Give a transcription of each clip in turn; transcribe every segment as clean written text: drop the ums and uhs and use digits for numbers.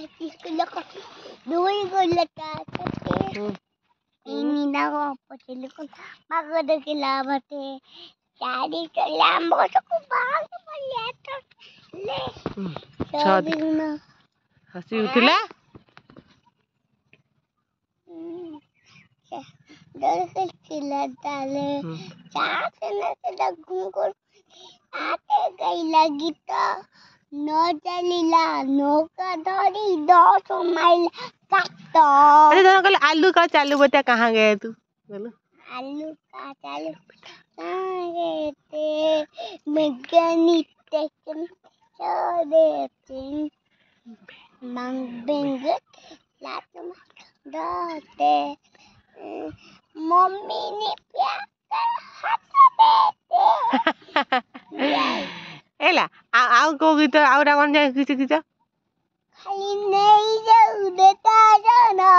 school को दुई गोलटा ini dago pocil ko magod kila bate chadi kala mo ko bag paleto le chadina हसी उठिला डर के चिल्ला डाले चाहते न से घूम को आते गई लगी तो न चलीला नौका धरी 10 माइल काटो अरे दोनों कल आलू का चालू बता कहाँ गए तू बोलो आलू का चालू कहाँ गए थे मैकेनिक टेक्न देते मंग बेंग लात दाते मम्मी ने प्यार हाथ देते एला आओ को गीत आउरा कौन जाए किछ खाली नहीं जाऊ देता जाना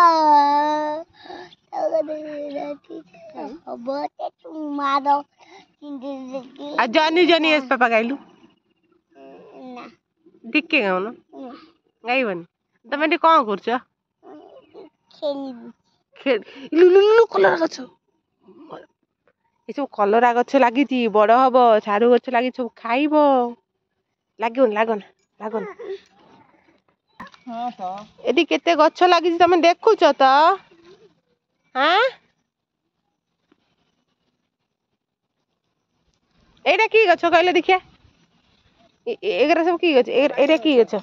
बहुत तुम मारो जिंदगी आ जनी जनी एस पापा गाइलु ना दिक्के गाउन गाइबन तमे टी कोन करछ खेल खेल लुलुलु कलर गछ ए सब कलरा गछ लागिची बड़ हबो सारू गछ लागि सब खाइबो लागोन लागोन लागोन हां तो एदी केते गछ लागिची तमे देखुछ त हां एटा की गछ कहले देखिया एगरा सब की गछ एटा की गछ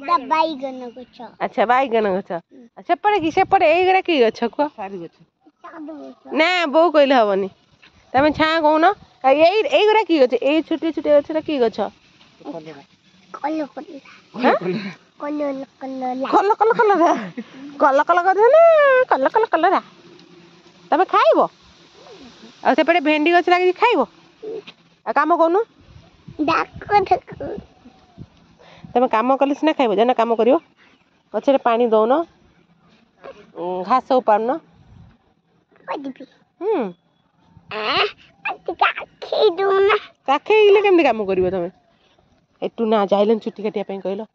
दबाई गन गछ अच्छा बाईगन गछ सेपरे की सेपरे एगरा की गछ को सारी गछ सादू गछ ना बो कहले हबनी तमे छा कहून एगरा की गछ ए छोटे छोटे गछ की गछ कलो हां कलो कल कल कल कल कल गछ ना कल कल कलरा तमे खाइबो आ सेपरे भेंडी गछ लागि खाइबो आ काम कोनु डाको डाको तमे काम कले सिना खाइबो जना काम करियो गछरे पानी दउन घास उपाड़न पदिपी आ काखे दूना काखे इले केमदी काम करिवो तमे एटू ना जाइलन छुट्टी काटिया पई कहलो